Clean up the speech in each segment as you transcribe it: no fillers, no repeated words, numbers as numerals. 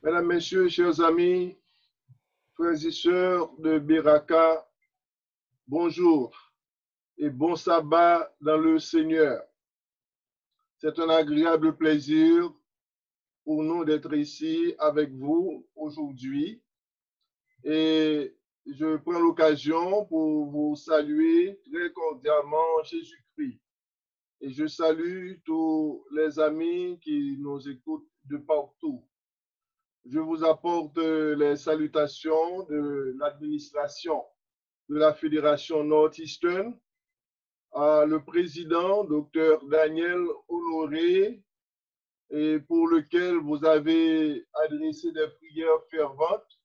Mesdames, Messieurs, chers amis, frères et sœurs de Beraka, bonjour et bon sabbat dans le Seigneur. C'est un agréable plaisir pour nous d'être ici avec vous aujourd'hui et je prends l'occasion pour vous saluer très cordialement en Jésus-Christ. Et je salue tous les amis qui nous écoutent de partout. Je vous apporte les salutations de l'administration de la Fédération Northeastern, le président, Dr. Daniel Honoré, et pour lequel vous avez adressé des prières ferventes.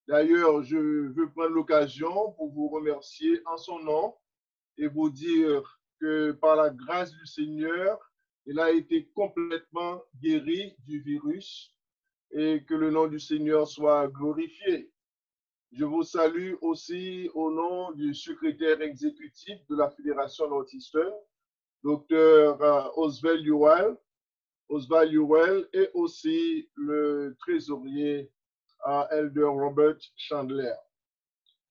D'ailleurs, je veux prendre l'occasion pour vous remercier en son nom et vous dire que par la grâce du Seigneur, il a été complètement guéri du virus et que le nom du Seigneur soit glorifié. Je vous salue aussi au nom du secrétaire exécutif de la Fédération Northeastern, Dr. Oswald Yuwell, et aussi le trésorier Elder Robert Chandler.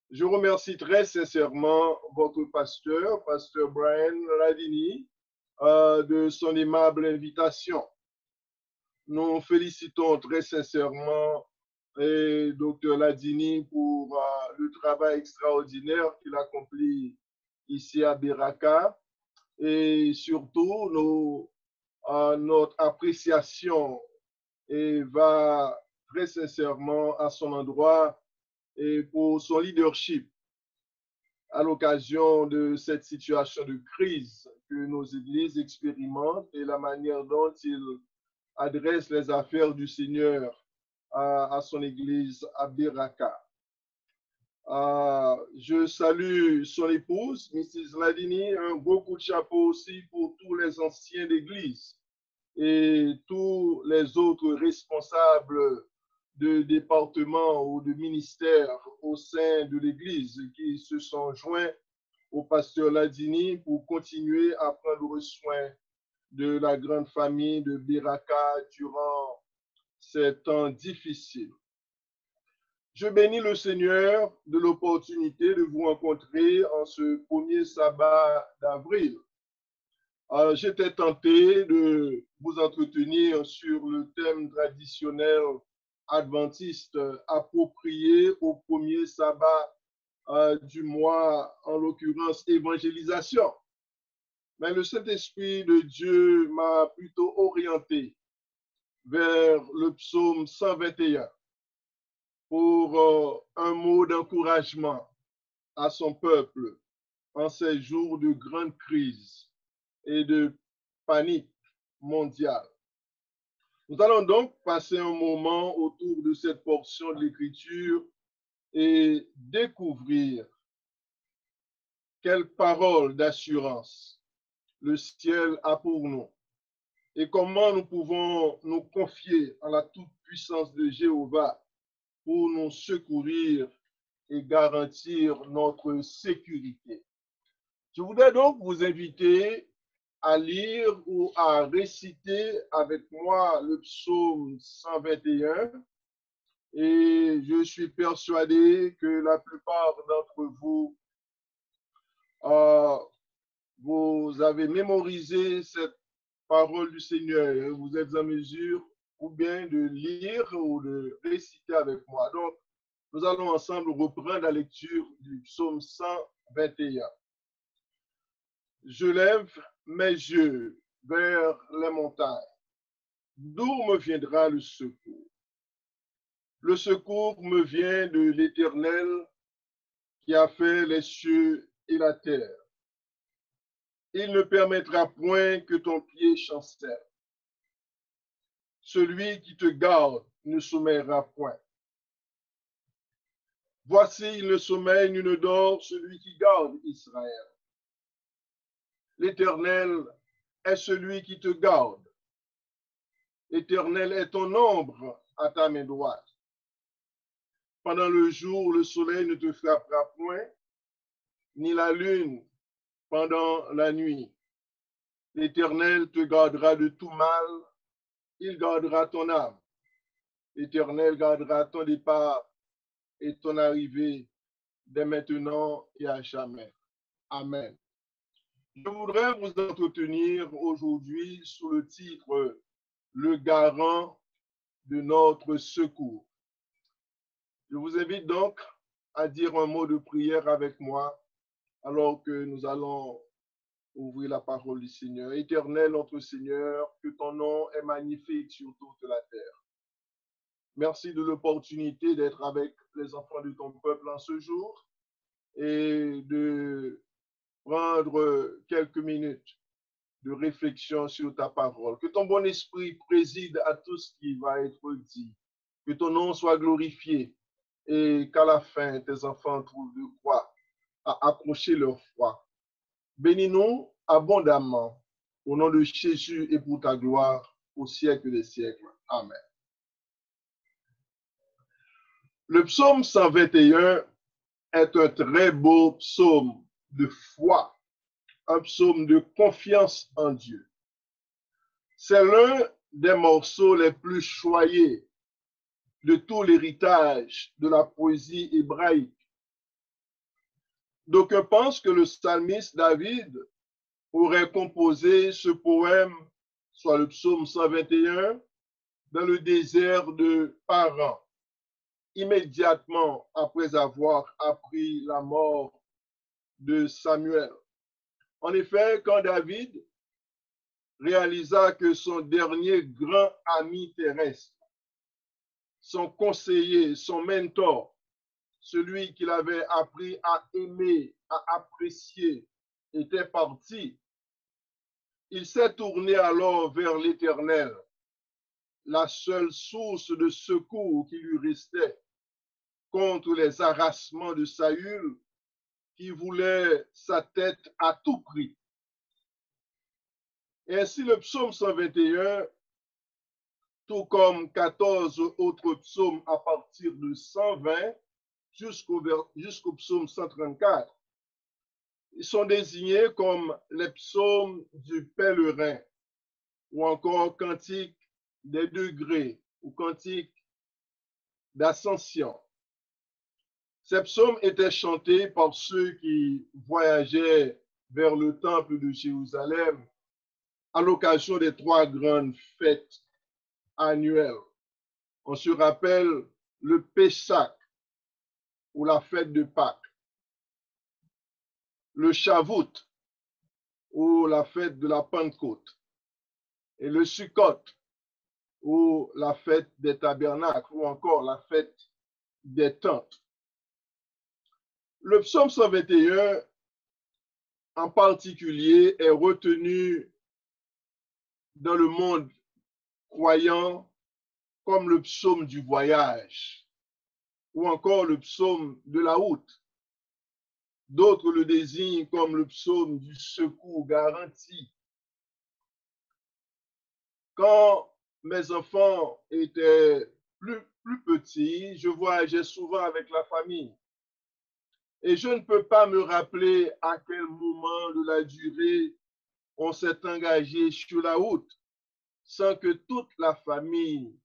Je remercie très sincèrement votre pasteur Brian Ladini, de son aimable invitation. Nous félicitons très sincèrement et Dr. Ladini pour le travail extraordinaire qu'il accomplit ici à Beraka et surtout notre appréciation et va très sincèrement à son endroit et pour son leadership à l'occasion de cette situation de crise que nos églises expérimentent et la manière dont il adresse les affaires du Seigneur à son église à Beraka. Je salue son épouse, Mrs. Ladini, un beau coup de chapeau aussi pour tous les anciens d'église et tous les autres responsables de département ou de ministère au sein de l'église qui se sont joints au pasteur Ladini pour continuer à prendre soin de la grande famille de Beraka durant ces temps difficiles. Je bénis le Seigneur de l'opportunité de vous rencontrer en ce premier sabbat d'avril. J'étais tenté de vous entretenir sur le thème traditionnel adventiste approprié au premier sabbat du mois, en l'occurrence évangélisation. Mais le Saint-Esprit de Dieu m'a plutôt orienté vers le psaume 121 pour un mot d'encouragement à son peuple en ces jours de grande crise et de panique mondiale. Nous allons donc passer un moment autour de cette portion de l'Écriture et découvrir quelle parole d'assurance le ciel a pour nous et comment nous pouvons nous confier en la toute-puissance de Jéhovah pour nous secourir et garantir notre sécurité. Je voudrais donc vous inviter à lire ou à réciter avec moi le psaume 121 et je suis persuadé que la plupart d'entre vous, vous avez mémorisé cette parole du Seigneur. Vous êtes en mesure ou bien de lire ou de réciter avec moi. Donc, nous allons ensemble reprendre la lecture du psaume 121. Je lève mes yeux vers les montagnes. D'où me viendra le secours? Le secours me vient de l'Éternel qui a fait les cieux et la terre. Il ne permettra point que ton pied chancelle. Celui qui te garde ne sommeillera point. Voici, il ne sommeille ni ne dort celui qui garde Israël. L'Éternel est celui qui te garde. L'Éternel est ton ombre à ta main droite. Pendant le jour, le soleil ne te frappera point, ni la lune pendant la nuit. L'Éternel te gardera de tout mal, il gardera ton âme. L'Éternel gardera ton départ et ton arrivée dès maintenant et à jamais. Amen. Je voudrais vous entretenir aujourd'hui sous le titre Le garant de notre secours. Je vous invite donc à dire un mot de prière avec moi alors que nous allons ouvrir la parole du Seigneur. Éternel, notre Seigneur, que ton nom est magnifique sur toute la terre. Merci de l'opportunité d'être avec les enfants de ton peuple en ce jour et de prendre quelques minutes de réflexion sur ta parole. Que ton bon esprit préside à tout ce qui va être dit. Que ton nom soit glorifié et qu'à la fin, tes enfants trouvent de quoi à accrocher leur foi. Bénis-nous abondamment au nom de Jésus et pour ta gloire au siècle des siècles. Amen. Le psaume 121 est un très beau psaume de foi, un psaume de confiance en Dieu. C'est l'un des morceaux les plus choyés de tout l'héritage de la poésie hébraïque. D'aucuns pensent que le psalmiste David aurait composé ce poème, soit le psaume 121, dans le désert de Paran, immédiatement après avoir appris la mort de Samuel. En effet, quand David réalisa que son dernier grand ami terrestre, son conseiller, son mentor, celui qu'il avait appris à aimer, à apprécier, était parti, il s'est tourné alors vers l'Éternel, la seule source de secours qui lui restait contre les harassements de Saül qui voulait sa tête à tout prix. Et ainsi le psaume 121, tout comme 14 autres psaumes à partir de 120 jusqu'au psaume 134, ils sont désignés comme les psaumes du pèlerin ou encore cantiques des degrés ou cantiques d'ascension. Ces psaumes étaient chantés par ceux qui voyageaient vers le temple de Jérusalem à l'occasion des 3 grandes fêtes annuelles. On se rappelle le Pessah ou la fête de Pâques, le Shavuot ou la fête de la Pentecôte et le Sukkot ou la fête des tabernacles ou encore la fête des tentes. Le psaume 121 en particulier est retenu dans le monde croyant comme le psaume du voyage ou encore le psaume de la route. D'autres le désignent comme le psaume du secours garanti. Quand mes enfants étaient plus petits, je voyageais souvent avec la famille. Et je ne peux pas me rappeler à quel moment de la durée on s'est engagé sur la route sans que toute la famille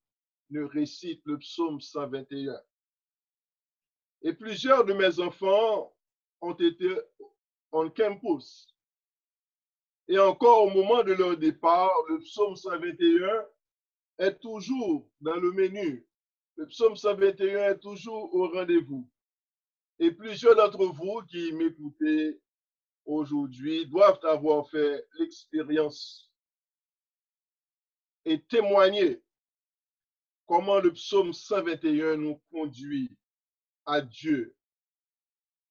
ne récite le psaume 121. Et plusieurs de mes enfants ont été en campus. Et encore au moment de leur départ, le psaume 121 est toujours dans le menu. Le psaume 121 est toujours au rendez-vous. Et plusieurs d'entre vous qui m'écoutez aujourd'hui doivent avoir fait l'expérience et témoigner comment le psaume 121 nous conduit à Dieu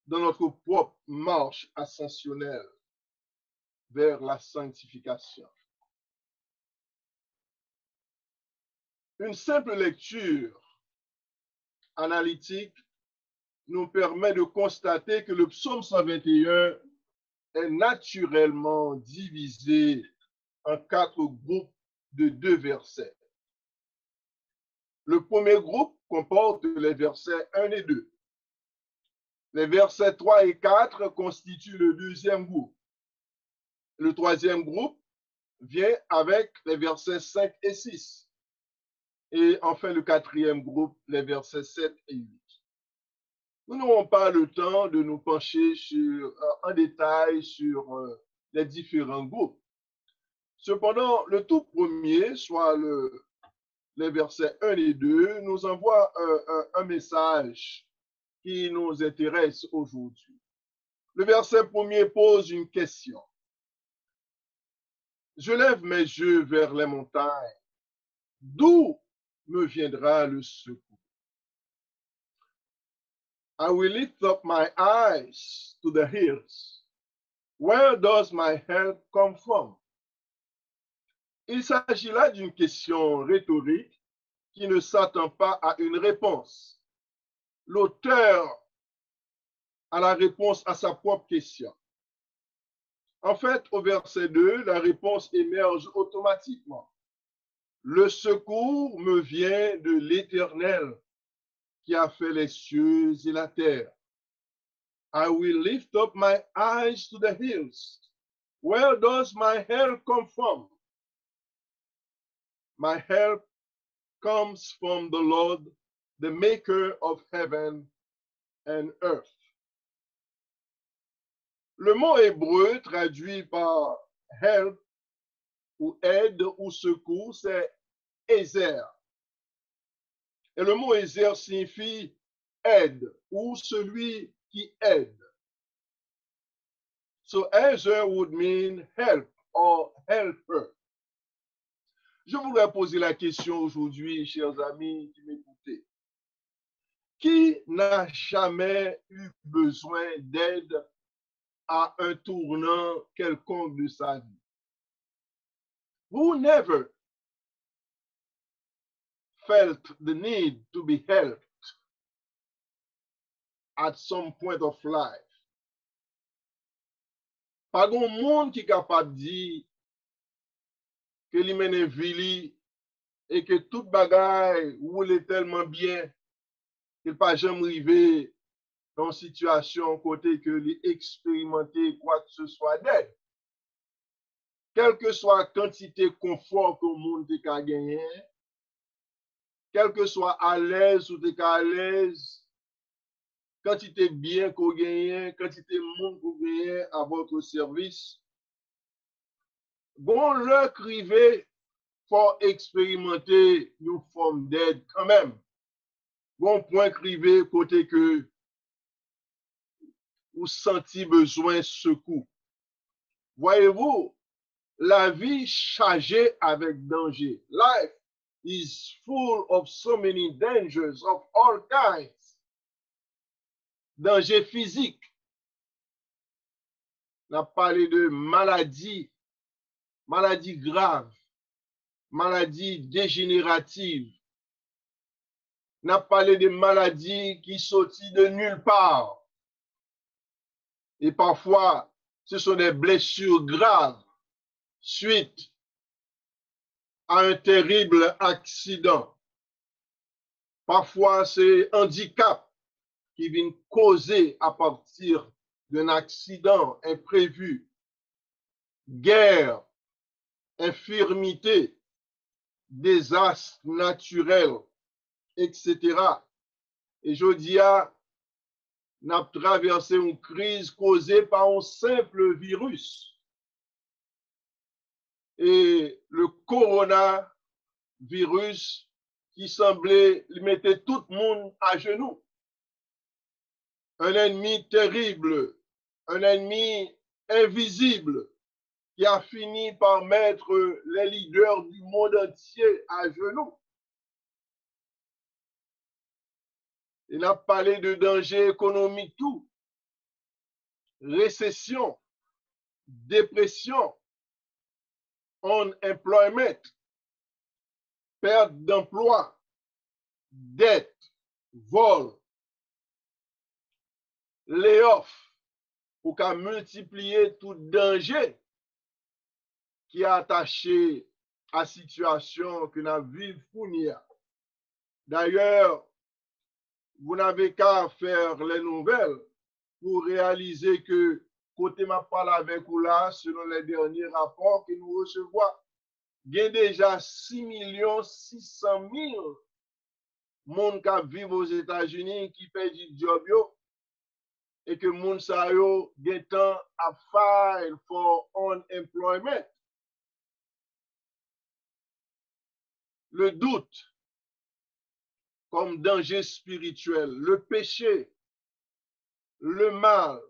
dans notre propre marche ascensionnelle vers la sanctification. Une simple lecture analytique nous permet de constater que le psaume 121 est naturellement divisé en 4 groupes de 2 versets. Le premier groupe comporte les versets 1 et 2. Les versets 3 et 4 constituent le deuxième groupe. Le troisième groupe vient avec les versets 5 et 6. Et enfin, le quatrième groupe, les versets 7 et 8. Nous n'aurons pas le temps de nous pencher en détail sur les différents groupes. Cependant, le tout premier, soit les versets 1 et 2, nous envoie un message qui nous intéresse aujourd'hui. Le verset premier pose une question. Je lève mes yeux vers les montagnes. D'où me viendra le secours? I will lift up my eyes to the hills. Where does my help come from? Il s'agit là d'une question rhétorique qui ne s'attend pas à une réponse. L'auteur a la réponse à sa propre question. En fait, au verset 2, la réponse émerge automatiquement. Le secours me vient de l'Éternel qui a fait les cieux et la terre. I will lift up my eyes to the hills. Where does my help come from? My help comes from the Lord, the maker of heaven and earth. Le mot hébreu traduit par help ou aide ou secours, c'est Ezer. Et le mot Ezer signifie aide ou celui qui aide. So Ezer would mean help or helper. Je voudrais poser la question aujourd'hui, chers amis qui m'écoutez. Qui n'a jamais eu besoin d'aide à un tournant quelconque de sa vie? Who never felt the need to be helped at some point of life? Pas grand monde qui est capable de dire que li mène vie et que tout bagaille roule tellement bien qu'il pas jamais arrivé dans une situation côté que li expérimenter quoi que ce soit d'aide. Quelle que soit la quantité de confort que le monde a gagné, quel que soit à l'aise ou t'es à l'aise, quantité bien qu'on gagne, quantité de monde qu'on gagne à votre service, bon le crivé pour expérimenter une forme d'aide quand même. Bon point crivé côté que vous sentez besoin de secours. Voyez-vous, la vie chargée avec danger. Life is full of so many dangers of all kinds. Danger physique. On a parlé de maladies, maladies graves, maladies dégénératives. On a parlé de maladies qui sortent de nulle part. Et parfois, ce sont des blessures graves suite à un terrible accident. Parfois, c'est un handicap qui vient causer à partir d'un accident imprévu, guerre, infirmité, désastre naturel, etc. Et je dis, nous avons traversé une crise causée par un simple virus. Et le coronavirus qui semblait mettre tout le monde à genoux. Un ennemi terrible, un ennemi invisible qui a fini par mettre les leaders du monde entier à genoux. Il a parlé de danger économique, tout. Récession, dépression, unemployment, perte d'emploi, dette, vol, layoff, pour qu'à multiplier tout danger qui est attaché à la situation que nous vivons. D'ailleurs, vous n'avez qu'à faire les nouvelles pour réaliser que côté ma parle avec vous là, selon les derniers rapports que nous recevons, il y a déjà 6 600 000 monde qui vivent aux États-Unis qui fait du job yo, et que moun sa yo gen temps à file for unemployment. Le doute comme danger spirituel, le péché, le mal,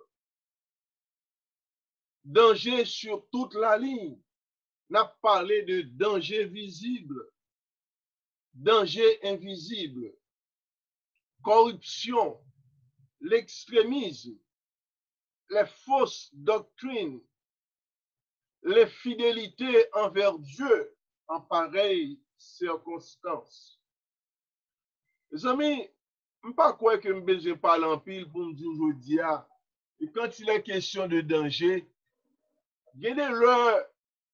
danger sur toute la ligne. N'a parlé de danger visible, danger invisible, corruption, l'extrémisme, les fausses doctrines, les fidélités envers Dieu en pareille circonstance. Les amis, je ne sais pas quoi que je besoin de parler en pile pour me dire aujourd'hui, et quand il est question de danger, il y a des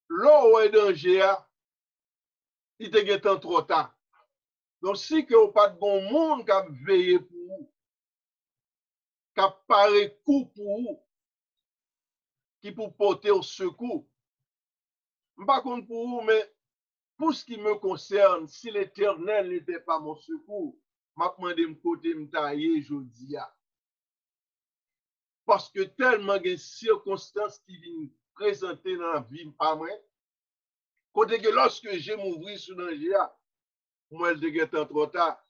l'eau où est danger, il est temps trop tard. Donc, si vous n'avez pas de bon monde qui a veillé pour vous, qui a paré coup pour vous, qui pour porter au secours, je ne sais pas pour vous, mais pour ce qui me concerne, si l'Éternel n'était pas mon secours, je vais demander de côté me tailler aujourd'hui. Parce que tellement de circonstances qui viennent présenter dans la vie, pas moi. Côté que lorsque j'ai m'ouvrir sur danger, moi, je suis trop tard.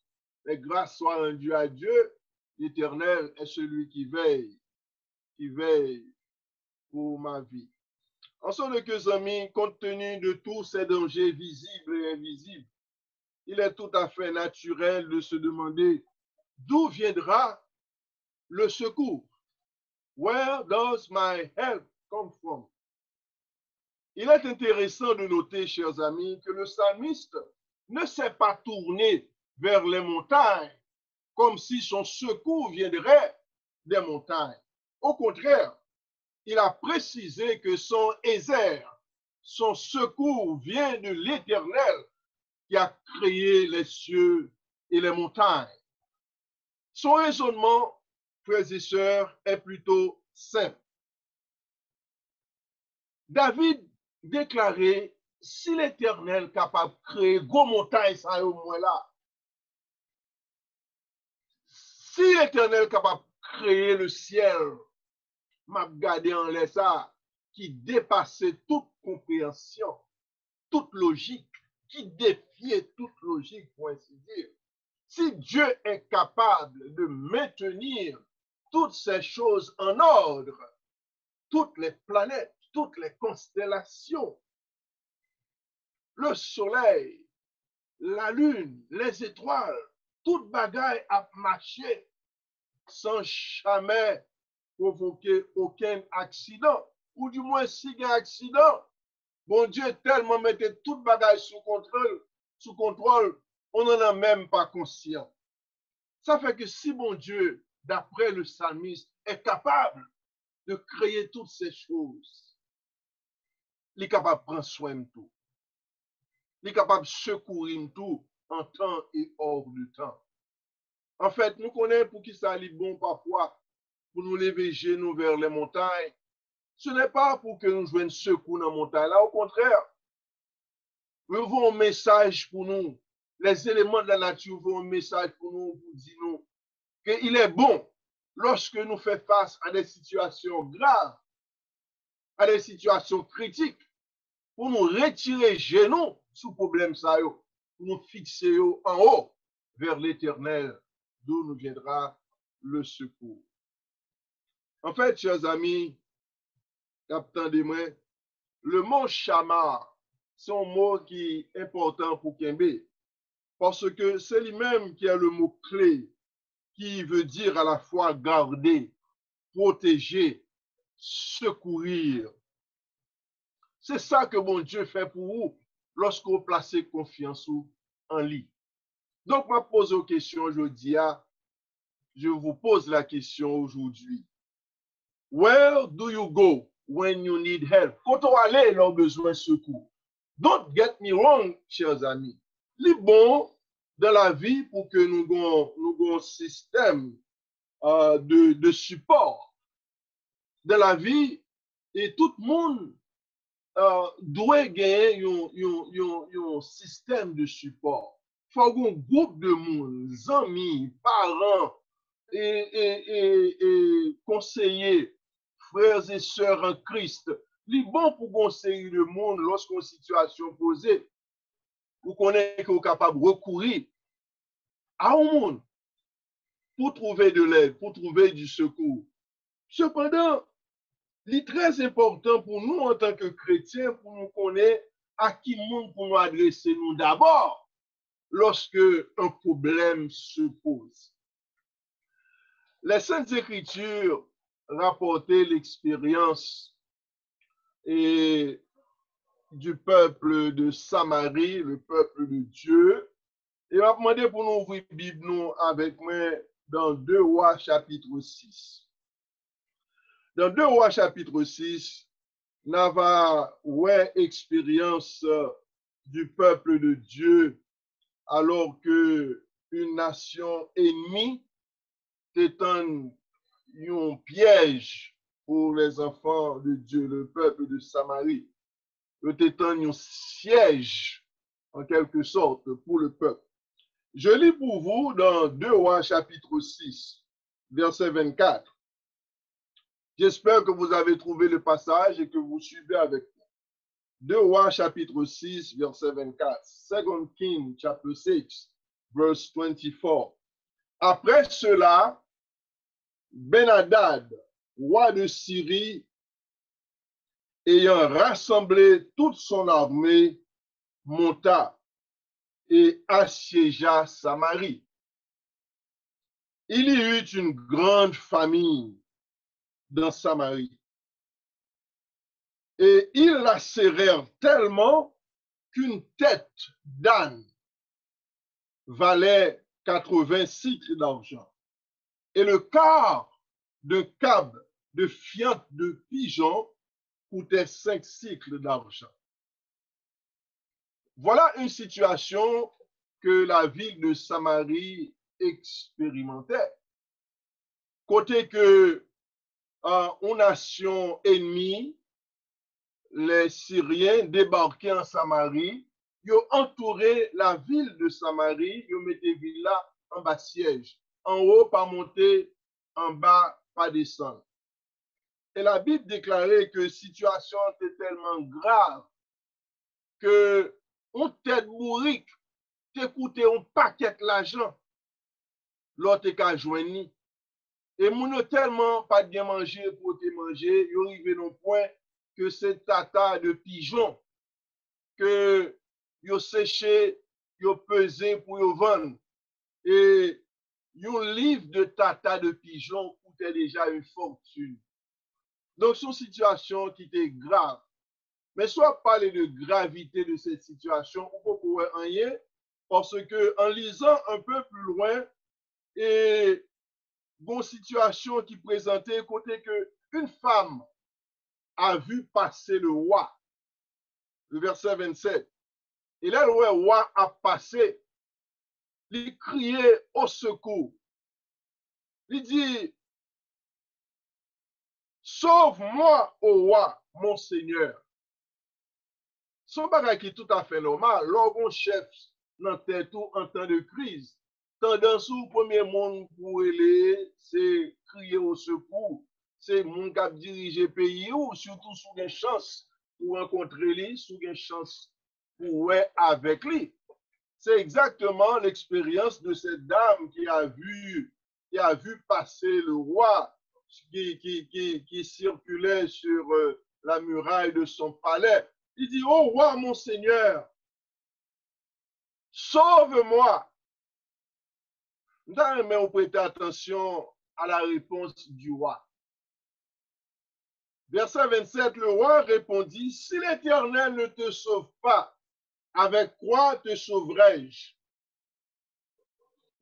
Mais grâce soit rendue à Dieu, l'Éternel est celui qui veille pour ma vie. En ce que, amis, compte tenu de tous ces dangers visibles et invisibles, il est tout à fait naturel de se demander d'où viendra le secours. Where does my help come from? Il est intéressant de noter, chers amis, que le psalmiste ne s'est pas tourné vers les montagnes comme si son secours viendrait des montagnes. Au contraire, il a précisé que son Ézer, son secours vient de l'Éternel qui a créé les cieux et les montagnes. Son raisonnement, frères et sœurs, est plutôt simple. David déclarait, si l'Éternel est capable de créer gros montagnes, ça au moins là. Si l'Éternel est capable de créer le ciel, m'a gardé en l'air ça, qui dépassait toute compréhension, toute logique, qui défiait toute logique, pour ainsi dire. Si Dieu est capable de maintenir toutes ces choses en ordre, toutes les planètes, toutes les constellations, le soleil, la lune, les étoiles, toute bagaille a marché sans jamais provoquer aucun accident. Ou du moins, s'il y a un accident, bon Dieu tellement mettait toute bagaille sous contrôle, on n'en a même pas conscience. Ça fait que si bon Dieu, d'après le psalmiste, est capable de créer toutes ces choses, il est capable de prendre soin de tout. Il est capable de secourir tout en temps et hors de temps. En fait, nous connaissons pour qui ça allait bon parfois, pour nous lever genoux vers les montagnes. Ce n'est pas pour que nous jouions secours dans les montagnes. Là, au contraire, nous avons un message pour nous. Les éléments de la nature vont un message pour nous, pour dire nous qu'il est bon lorsque nous faisons face à des situations graves, à des situations critiques, pour nous retirer genoux sous problème ça, pour nous fixer en haut vers l'Éternel, d'où nous viendra le secours. En fait, chers amis, attendez-moi, le mot Shama, c'est un mot qui est important pour Kembe, parce que c'est lui-même qui a le mot clé, qui veut dire à la fois garder, protéger, secourir. C'est ça que mon Dieu fait pour vous lorsque vous placez confiance en lui. Donc, je pose une question aujourd'hui. Je vous pose la question aujourd'hui. Where do you go when you need help? Quand on allait, leur besoin de secours. Don't get me wrong, chers amis. Il est bon dans la vie pour que nous ayons un système de support. Dans la vie, et tout le monde doit gagner un système de support. Il faut un groupe de monde, amis, parents et conseillers, frères et sœurs en Christ. Il est bon pour conseiller le monde lorsqu'on situation posée, pour qu'on est capable de recourir à un monde pour trouver de l'aide, pour trouver du secours. Cependant, il est très important pour nous en tant que chrétiens, pour nous connaître à qui monde pour nous adresser nous d'abord lorsque un problème se pose. Les Saintes Écritures rapportaient l'expérience du peuple de Samarie, le peuple de Dieu. Et on va demander pour nous ouvrir la Bible nous, avec moi dans 2 Rois chapitre 6. Dans 2 Rois chapitre 6, on va voir expérience du peuple de Dieu alors que une nation ennemie t'étend un piège pour les enfants de Dieu, le peuple de Samarie. T'étend un siège en quelque sorte pour le peuple. Je lis pour vous dans 2 Rois chapitre 6, verset 24. J'espère que vous avez trouvé le passage et que vous suivez avec moi. 2 Rois chapitre 6, verset 24. 2 Kings chapter 6, verse 24. Après cela, Ben-Hadad, roi de Syrie, ayant rassemblé toute son armée, monta et assiégea Samarie. Il y eut une grande famine dans Samarie. Et ils la serrèrent tellement qu'une tête d'âne valait 80 cycles d'argent. Et le quart de cab de fiente de pigeon coûtait 5 cycles d'argent. Voilà une situation que la ville de Samarie expérimentait. Côté que une nation ennemie, les Syriens débarquaient en Samarie, ils ont entouré la ville de Samarie, ils ont mis la ville là en bas siège. En haut, pas monter, en bas, pas descendre. Et la Bible déclarait que la situation était tellement grave que on tête bourrique t'écouter un paquet l'argent, l'autre qu'à joindre. Et mon tellement pas bien manger pour te manger, ils arrivé au point que c'est tata de pigeons que ils séché, ils pesé pour ils vendre. Et un livre de tata de pigeons coûtait déjà une fortune. Donc, c'est une situation qui était grave. Mais soit parler de gravité de cette situation, on peut pouvoir rien, parce que en lisant un peu plus loin, et une situation qui présentait côté que une femme a vu passer le roi, le verset 27. Et là, le roi a passé, il criait au secours. Il dit, sauve-moi, ô roi, mon Seigneur. Son bagage qui est tout à fait normal. Lorsqu'on chef dans tête en temps de crise, tendance au premier monde pour aller, c'est crier au secours. C'est mon qui a dirigé pays ou surtout sous une chance pour rencontrer lui, sous une chance pour être avec lui. C'est exactement l'expérience de cette dame qui a vu passer le roi qui circulait sur la muraille de son palais. Il dit, oh roi, mon Seigneur, sauve-moi. Mais on prête attention à la réponse du roi. Verset 27, le roi répondit, si l'Éternel ne te sauve pas, avec quoi te sauverai-je?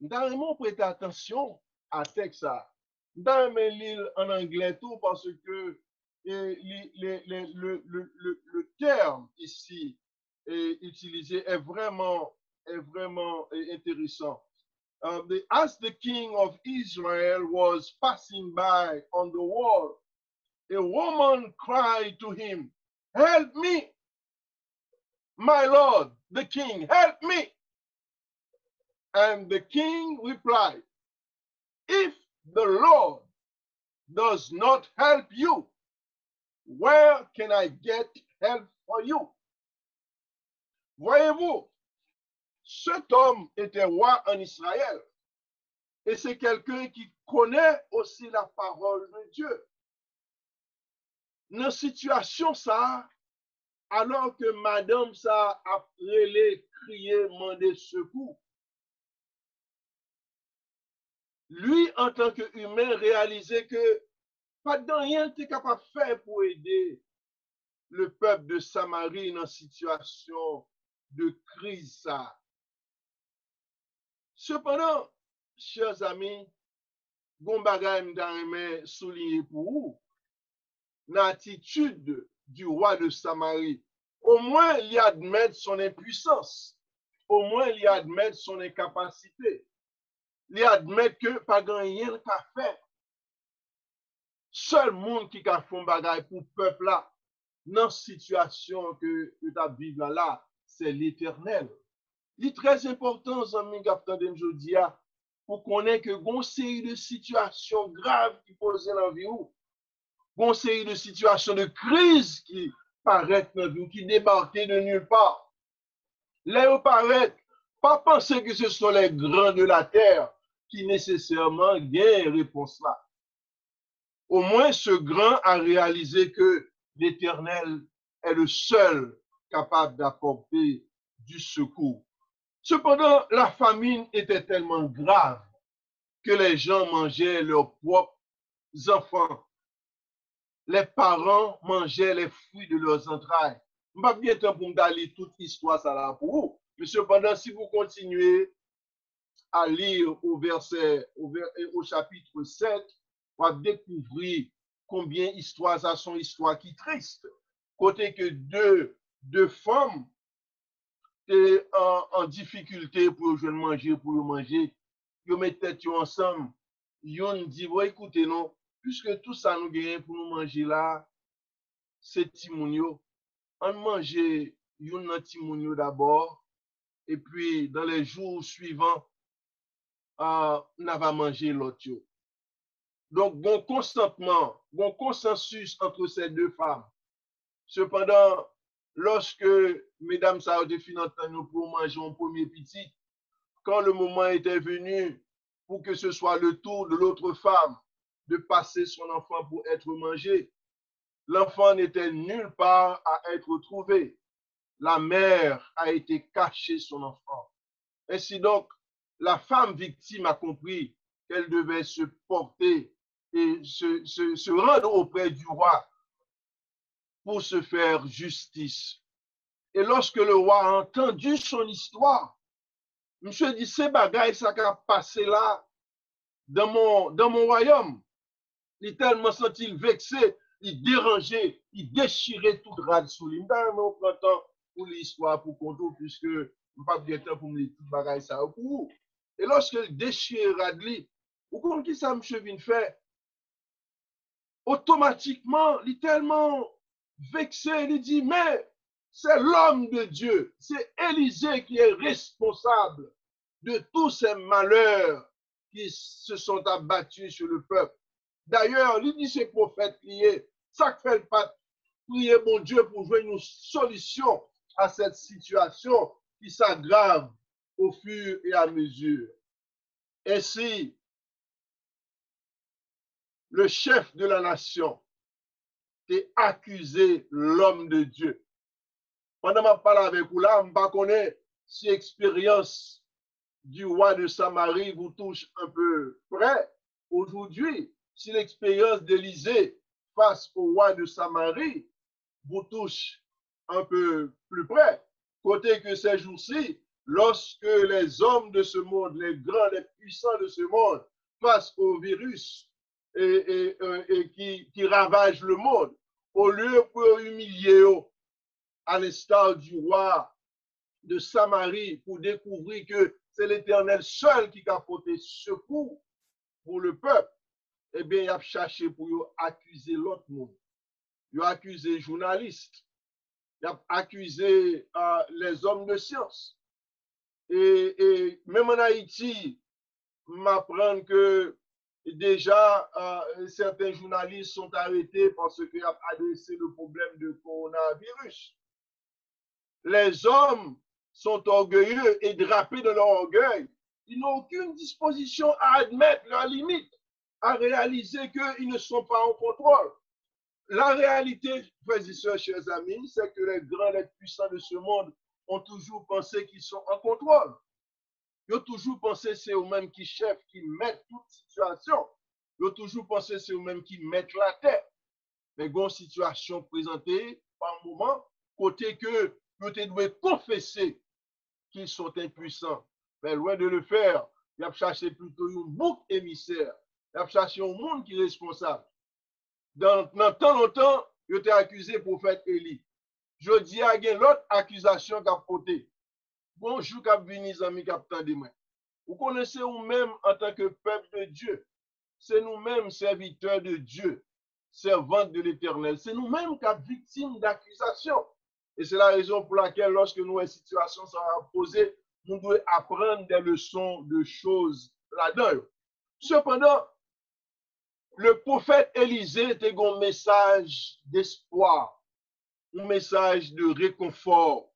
On prête attention à texte ça. Dans mes livres en anglais tout parce que le terme ici utilisé est vraiment intéressant. As the king of Israel was passing by on the wall, a woman cried to him, help me, my Lord, the king, help me. And the king replied, if the Lord does not help you, where can I get help for you? Voyez-vous, cet homme était roi en Israël. Et c'est quelqu'un qui connaît aussi la parole de Dieu. Dans cette situation, ça, alors que madame ça a relé, crié, demandé secours, lui, en tant qu'humain, réalisait que pas de rien n'était capable de faire pour aider le peuple de Samarie dans une situation de crise. Ça. Cependant, chers amis, bon bagay m'dame souligner pour vous, l'attitude du roi de Samarie. Au moins, il admet son impuissance. Au moins, il admet son incapacité. Il admet que pas rien qu'à faire. Seul monde qui a fait un bagay pour le peuple là, dans la situation que tu as vécu là, c'est l'Éternel. Il est très important, amis, pour connaître que une série de situations graves qui posent dans la vie, une série de situations de crise qui paraissent dans la vie, qui débarquent de nulle part. Là, paraît, pas penser que ce sont les grands de la terre qui nécessairement gagnent réponse là. Au moins, ce grand a réalisé que l'Éternel est le seul capable d'apporter du secours. Cependant, la famine était tellement grave que les gens mangeaient leurs propres enfants. Les parents mangeaient les fruits de leurs entrailles. Je ne vais pas bien temps pour me lire toute l'histoire ça là pour vous. Mais cependant, si vous continuez à lire au chapitre 7, on va découvrir combien histoires ça sont histoires qui tristes. Côté que deux femmes étaient en difficulté pour manger, ils mettent tête ensemble. Ils disent, ouais, écoutez, non, puisque tout ça nous gagne pour nous manger là, c'est Timounio. On mange yon Timounio d'abord, et puis dans les jours suivants, on va manger l'autre. Donc, bon consentement, bon consensus entre ces deux femmes. Cependant, lorsque mesdames ça ont fini pour manger un premier petit, quand le moment était venu pour que ce soit le tour de l'autre femme de passer son enfant pour être mangé, l'enfant n'était nulle part à être trouvé. La mère a été cachée son enfant. Ainsi donc, la femme victime a compris qu'elle devait se porter et se rendre auprès du roi pour se faire justice. Et lorsque le roi a entendu son histoire, monsieur dit, c'est bagaille ça qui a passé là dans mon royaume. Il est tellement senti vexé, il dérangeait, il déchirait tout drap sous lui. On prend temps pour l'histoire, pour contour, puisque je ne pas bien temps pour me dire tout bagaille ça pour vous. Et lorsque il déchire Radli, vous comprenez qui ça, monsieur vient faire? Automatiquement, il est tellement vexé, il dit, mais c'est l'homme de Dieu, c'est Élisée qui est responsable de tous ces malheurs qui se sont abattus sur le peuple. D'ailleurs, il dit ces prophètes liés, ça fait le pas prier mon Dieu pour jouer une solution à cette situation qui s'aggrave au fur et à mesure. Ainsi, le chef de la nation a accusé l'homme de Dieu. Pendant que je parle avec vous là, je ne connais pas si l'expérience du roi de Samarie vous touche un peu près. Aujourd'hui, si l'expérience d'Élisée face au roi de Samarie vous touche un peu plus près, côté que ces jours-ci, lorsque les hommes de ce monde, les grands, les puissants de ce monde, face au virus et qui ravage le monde, au lieu pour humilier à l'instar du roi de Samarie pour découvrir que c'est l'Éternel seul qui a porté secours pour le peuple, eh bien, il a cherché pour accuser l'autre monde. Il a accusé les journalistes. il a accusé les hommes de science. Et même en Haïti, m'apprend que déjà certains journalistes sont arrêtés parce qu'ils ont adressé le problème de coronavirus. Les hommes sont orgueilleux et drapés de leur orgueil. Ils n'ont aucune disposition à admettre leurs limites, à réaliser qu'ils ne sont pas en contrôle. La réalité, frères et sœurs, chers amis, c'est que les grands, les puissants de ce monde ont toujours pensé qu'ils sont en contrôle. Ils ont toujours pensé que c'est eux-mêmes qui chefs, qui mettent toute situation. Ils ont toujours pensé que c'est eux-mêmes qui mettent la tête. Mais une situation présentée par moment, côté que peut-être doivent confesser qu'ils sont impuissants. Mais loin de le faire, ils ont cherché plutôt un bouc émissaire. Ils ont cherché un monde qui est responsable. Dans tant longtemps, ils ont été accusés pour faire Élie. Je dis à l'autre accusation qu'a porté. Bonjour, cap vini, amis, cap de moi. Vous connaissez vous-même en tant que peuple de Dieu. C'est nous-mêmes serviteurs de Dieu, servantes de l'Éternel. C'est nous-mêmes qui sommes victimes d'accusations. Et c'est la raison pour laquelle, lorsque nous, une situation sera posée, nous devons apprendre des leçons de choses là-dedans. Cependant, le prophète Élisée était un message d'espoir, un message de réconfort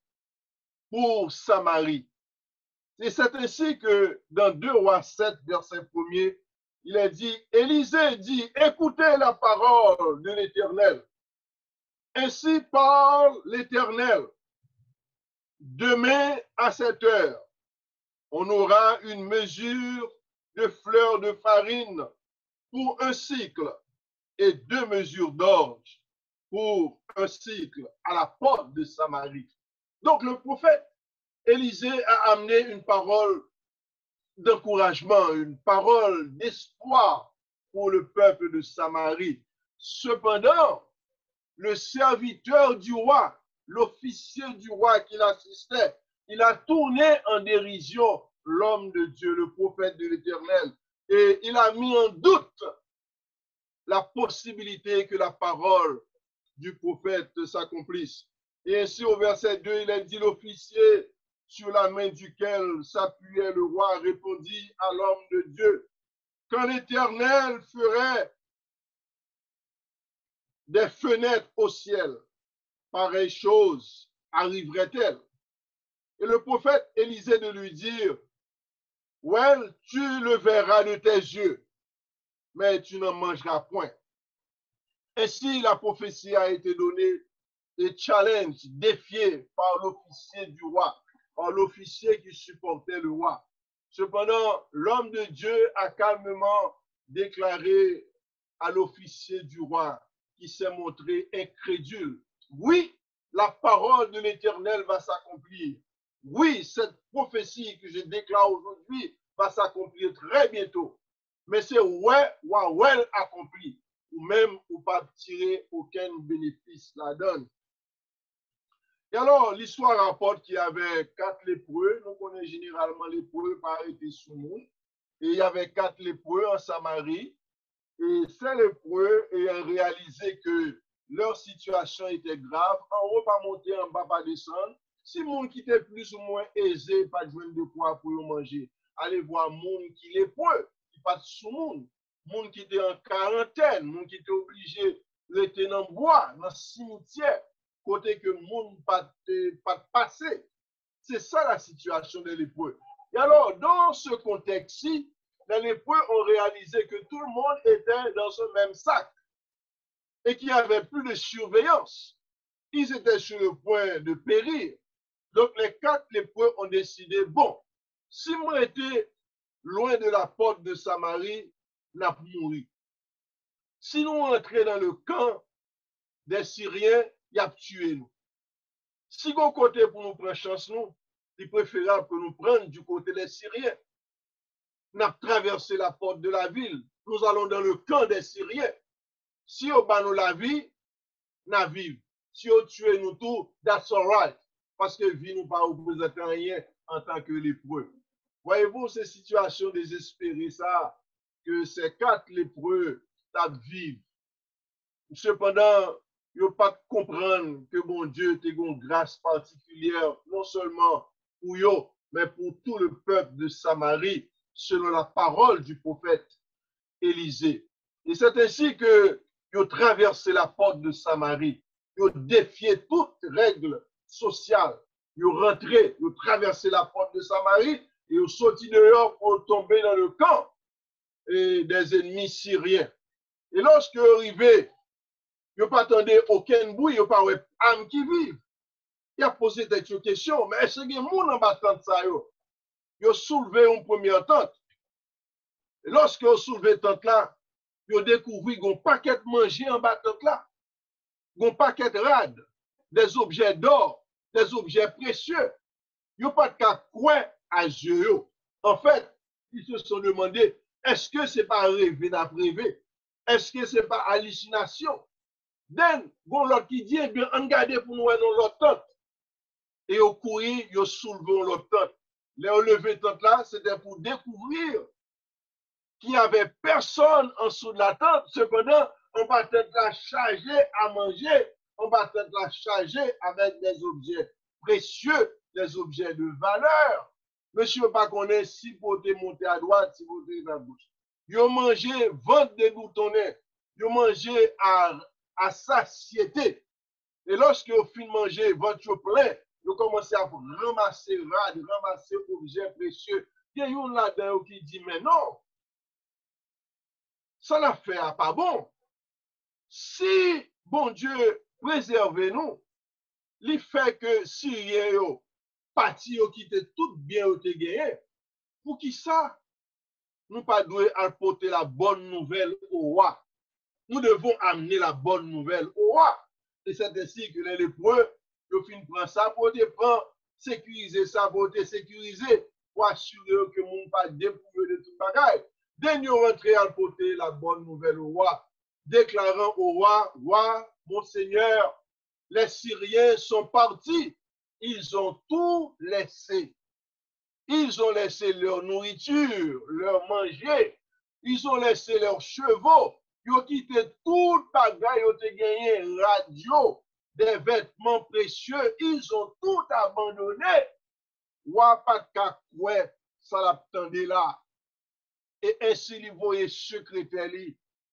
pour Samarie. Et c'est ainsi que dans 2 Rois 7, verset 1er, il est dit, Élisée dit, écoutez la parole de l'Éternel. Ainsi parle l'Éternel. Demain à cette heure, on aura une mesure de fleurs de farine pour un cycle et 2 mesures d'orge pour un cycle à la porte de Samarie. Donc le prophète Élisée a amené une parole d'encouragement, une parole d'espoir pour le peuple de Samarie. Cependant, le serviteur du roi, l'officier du roi qui l'assistait, il a tourné en dérision l'homme de Dieu, le prophète de l'Éternel, et il a mis en doute la possibilité que la parole du prophète s'accomplisse. Et ainsi, au verset 2, il a dit, l'officier sur la main duquel s'appuyait le roi répondit à l'homme de Dieu, quand l'Éternel ferait des fenêtres au ciel, pareille chose arriverait-elle? Et le prophète Élisée de lui dire, ouais, tu le verras de tes yeux, mais tu n'en mangeras point. Ainsi, la prophétie a été donnée et challenge, défié par l'officier du roi, par l'officier qui supportait le roi. Cependant, l'homme de Dieu a calmement déclaré à l'officier du roi qui s'est montré incrédule. Oui, la parole de l'Éternel va s'accomplir. Oui, cette prophétie que je déclare aujourd'hui va s'accomplir très bientôt. Mais c'est ouais accompli. Ou même, ou pas tirer aucun bénéfice là-dedans. Et alors, l'histoire rapporte qu'il y avait 4 lépreux. Nous connaissons généralement lépreux par été sous nous. Et il y avait 4 lépreux en Samarie. Et ces lépreux ayant réalisé que leur situation était grave, en haut pas monter, en bas pas descendre. Si monde qui était plus ou moins aisé, pas de joindre de quoi pour manger, allez voir monde qui lépreux, qui pas sous monde, monde qui était en quarantaine, monde qui était obligé de rester dans le bois, dans le cimetière, côté que monde pas passer. C'est ça la situation des lépreux. Et alors, dans ce contexte-ci, les lépreux ont réalisé que tout le monde était dans ce même sac et qu'il n'y avait plus de surveillance. Ils étaient sur le point de périr. Donc, les 4 lépreux ont décidé, bon, si moi j'étais loin de la porte de Samarie, n'a pas mouru. Si nous entrions dans le camp des Syriens, il a tué nous. Si on côté pour nous prendre chance, nous, il est préférable que nous prenions du côté des Syriens. Nous avons traversé la porte de la ville. Nous allons dans le camp des Syriens. Si on bat nous la vie, nous vivons. Si on tue nous tous, that's all right. Parce que vie nous pas représenter rien en tant que lépreux. Voyez-vous ces situations désespérées, ça, que ces 4 lépreux vivent. Cependant, yo pas comprendre que bon Dieu te une grâce particulière, non seulement pour yo, mais pour tout le peuple de Samarie, selon la parole du prophète Élisée. Et c'est ainsi que yo traversé la porte de Samarie, yo défié toute règle sociale, yo rentré, yo traversé la porte de Samarie, et yo sorti dehors pour tomber dans le camp des ennemis syriens. Et lorsque yo arrivé, yo pas attendé aucun bruit, yo pas ouais âme qui vive. Il a posé des questions, mais est-ce qu'il y a des gens en battant ça yo? Yo soulevé une première tente. Et lorsque yo soulevé tente là, yo découvert qu'on paquet manger en bas tente là, qu'on paquet rade, des objets d'or, des objets précieux. Yo pas de quoi à yeux. En fait, ils se sont demandé, est-ce que c'est pas rêver d'après rêver? Est-ce que c'est pas hallucination? Den, bon l'autre qui dit, eh bien, on garde pour nous dans l'autre tente. Et au courir, ils soulevé l'autre tente. Les levé tente là, c'était pour découvrir qu'il n'y avait personne en dessous de la tente. Cependant, on va tente la charger à manger, on va tente la charger avec des objets précieux, des objets de valeur. Monsieur pas connaît si vous monter à droite, si vous à gauche. Ils mangé ventre déboutonnés, ils mangé à satiété. Et lorsque vous finissez de manger ventre plein, vous commencez à ramasser rade, ramasser objets précieux. Il y a une là-dedans qui dit, mais non, ça n'a fait pas bon. Si bon Dieu préserve nous, il fait que Syriens yo parti yo quitte tout bien yo te gagné. Pour qui ça? Nous pas doit apporter la bonne nouvelle au roi. Nous devons amener la bonne nouvelle au roi. Et c'est ainsi que les lépreux, ils finissent prendre ça pour te prendre, sécuriser ça pour te sécuriser, pour assurer que mon pas dépouillé de tout bagaille. Dès nous rentrer à porter la bonne nouvelle au roi, déclarant au roi, roi, mon Seigneur, les Syriens sont partis. Ils ont tout laissé. Ils ont laissé leur nourriture, leur manger. Ils ont laissé leurs chevaux. Ils ont quitté tout bagaille, ils ont gagné radio, des vêtements précieux. Ils ont tout abandonné. Roi pas de quoi, ça l'attendait là. Et ainsi, il voyait secrétaire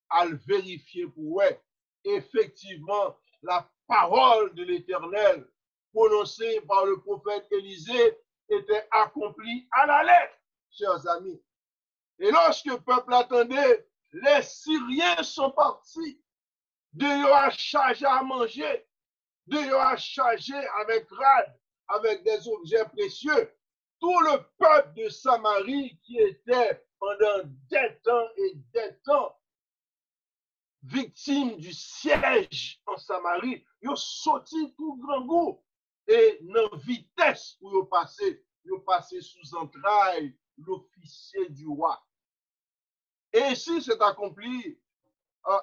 à le vérifier pour eux. Effectivement, la parole de l'Éternel prononcée par le prophète Élisée était accomplie à la lettre, chers amis. Et lorsque le peuple attendait, les Syriens sont partis. Dieu a chargé à manger, Dieu a chargé avec rade, avec des objets précieux. Tout le peuple de Samarie qui était pendant des temps et des temps victime du siège en Samarie, ils ont sorti tout grand goût et dans vitesse pour ils passer sous entrailles l'officier du roi. Et ici, c'est accompli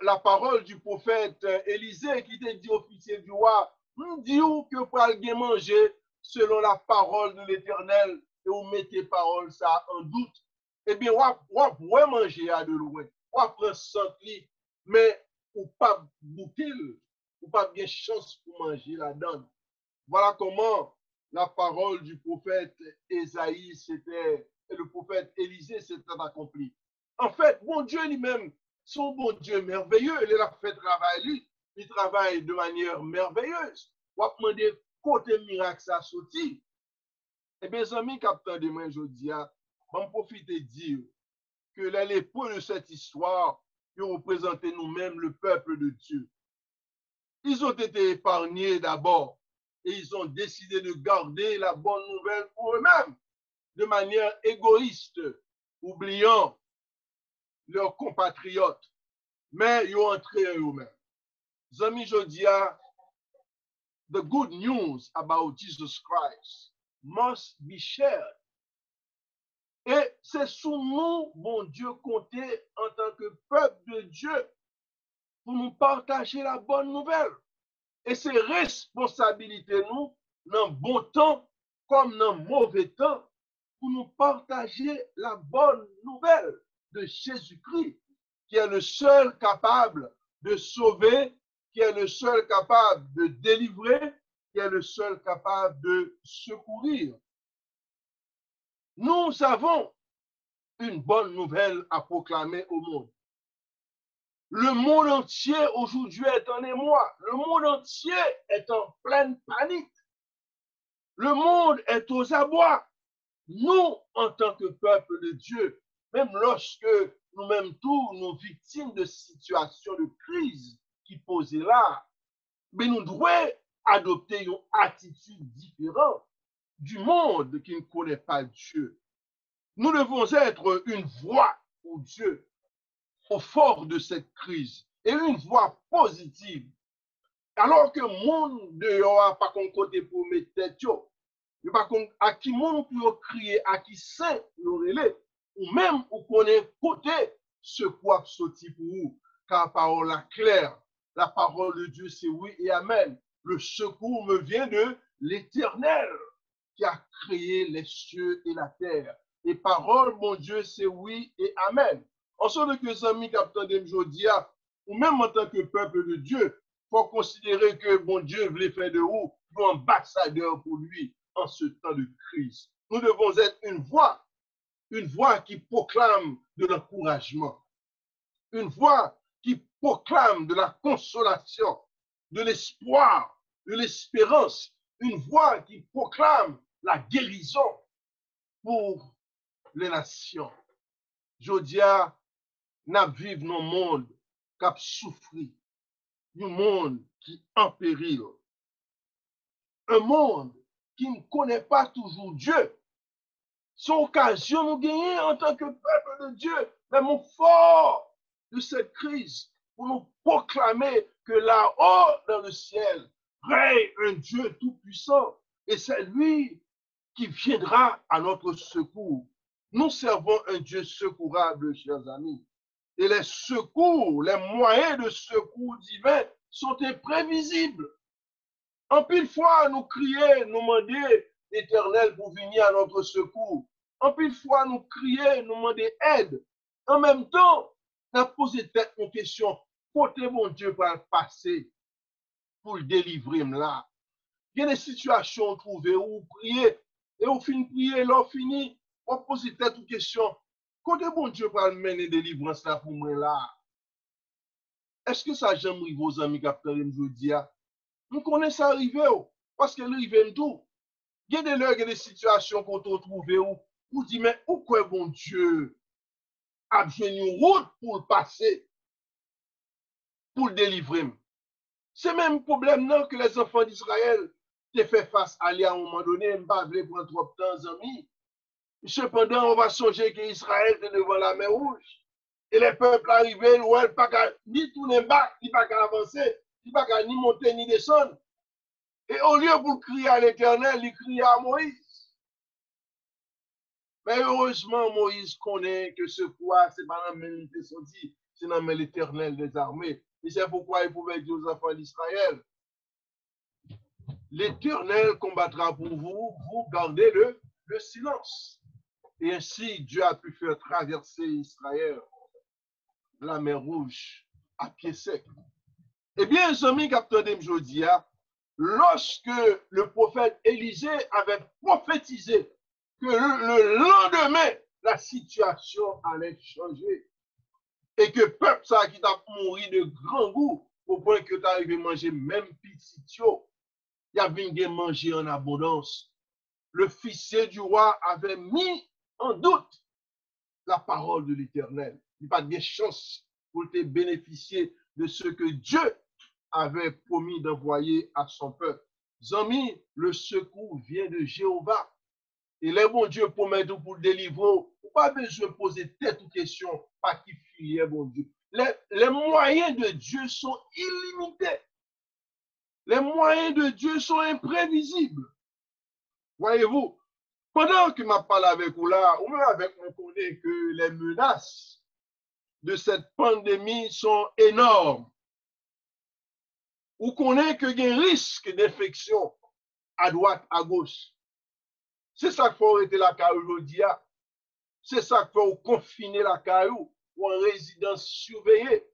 la parole du prophète Élisée qui te dit officier du roi, nous disons que pour aller manger selon la parole de l'Éternel et vous mettez parole ça en doute, eh bien, on pourrait manger à de loin, on prend 100 livres, mais ou pas goûter, ou pas bien chance pour manger la donne. Voilà comment la parole du prophète Ésaïe et le prophète Élisée s'était accompli. En fait, bon Dieu lui-même, son bon Dieu merveilleux, il a fait travail, il travaille de manière merveilleuse. On va demander côté miracle ça sorti. Eh bien, mes amis, capteur de moi, je dis, je vais profiter de dire que les lépreux de cette histoire, ils représentent nous-mêmes le peuple de Dieu. Ils ont été épargnés d'abord et ils ont décidé de garder la bonne nouvelle pour eux-mêmes de manière égoïste, oubliant leurs compatriotes, mais ils ont entré eux-mêmes. Amis, je dis, the good news about Jesus Christ must be shared. Et c'est sous nous, bon Dieu, compter en tant que peuple de Dieu pour nous partager la bonne nouvelle. Et c'est responsabilité nous, dans bon temps comme dans mauvais temps, pour nous partager la bonne nouvelle de Jésus-Christ, qui est le seul capable de sauver qui est le seul capable de délivrer, qui est le seul capable de secourir. Nous avons une bonne nouvelle à proclamer au monde. Le monde entier aujourd'hui est en émoi. Le monde entier est en pleine panique. Le monde est aux abois. Nous, en tant que peuple de Dieu, même lorsque nous-mêmes tous, nous victimes de situations de crise qui posent là, mais nous devons adopter une attitude différente du monde qui ne connaît pas Dieu. Nous devons être une voix pour Dieu au fort de cette crise et une voix positive. Alors que le monde dehors pas qu'on côté pour mettre tête, pas à qui monde pour crier, à qui saint nous relais, ou même ou qu'on est côté ce quoi sorti pour vous, car la parole est claire. La parole de Dieu, c'est oui et amen. Le secours me vient de l'Éternel qui a créé les cieux et la terre. Et parole, mon Dieu, c'est oui et amen. En sorte que les amis qui attendent aujourd'hui, ou même en tant que peuple de Dieu, il faut considérer que mon Dieu voulait faire de vous un ambassadeur pour lui en ce temps de crise. Nous devons être une voix qui proclame de l'encouragement, une voix qui proclame de la consolation, de l'espoir, de l'espérance, une voix qui proclame la guérison pour les nations. Jodia n'a vivre dans un monde qui a souffert, un monde qui est en péril, un monde qui ne connaît pas toujours Dieu. C'est occasion nous gagner en tant que peuple de Dieu, même au fort de cette crise, pour nous proclamer que là-haut dans le ciel règne un Dieu tout-puissant et c'est lui qui viendra à notre secours. Nous servons un Dieu secourable, chers amis. Et les secours, les moyens de secours divins sont imprévisibles. En pile fois, nous crier, nous demander l'Éternel pour venir à notre secours. En pile fois, nous crier, nous demander aide. En même temps, on a posé tête une question. Côté mon Dieu va passer pour le délivrer là. Il y a des situations trouvées où vous priez et au fin de prier, l'on finit, on pose tête une question. Côté mon Dieu va mener délivrance là pour moi là. Est-ce que ça j'aime vos amis capteurs aujourd'hui? Nous connaissons ça arriver parce que l'arrivée tout. Il y a des leurs et des situations qu'on trouve où vous dites mais pourquoi bon Dieu a besoin d'une route pour le passer, pour le délivrer. C'est même problème non que les enfants d'Israël ont fait face à lui à un moment donné, ne pas prendre trop de temps, amis. Cependant, on va songer qu'Israël est devant la mer rouge. Et les peuples arrivés, ouais, pas ni tourner bas, ni pas avancer, ni pas ni monter, ni descendre. Et au lieu pour crier à l'Éternel, il crie à Moïse. Mais heureusement, Moïse connaît que ce quoi, c'est pas la même sorti, c'est dans l'Éternel des armées. Et c'est pourquoi il pouvait dire aux enfants d'Israël, l'Éternel combattra pour vous, vous gardez le silence. Et ainsi, Dieu a pu faire traverser Israël la mer Rouge à pied sec. Eh bien, les amis capteurs aujourd'hui, lorsque le prophète Élisée avait prophétisé que le lendemain, la situation allait changer et que le peuple ça qui t'a mouru de grand goût au point que tu arrives à manger même petit, il y avait manger en abondance. Le fils du roi avait mis en doute la parole de l'Éternel. Il n'y a pas de chance pour te bénéficier de ce que Dieu avait promis d'envoyer à son peuple. Amis, le secours vient de Jéhovah. Et les bons Dieu promet pour le délivrer. Pas besoin de poser tête ou question, pas qui filière, bon Dieu. Les moyens de Dieu sont illimités. Les moyens de Dieu sont imprévisibles. Voyez-vous, pendant que je parle avec vous là, ou même avec moi, on connaît que les menaces de cette pandémie sont énormes. Ou connaît que il y a un risque d'infection à droite, à gauche. C'est ça qu'il faut arrêter la caille aujourd'hui. C'est ça qu'il faut confiner la caille ou en résidence surveillée.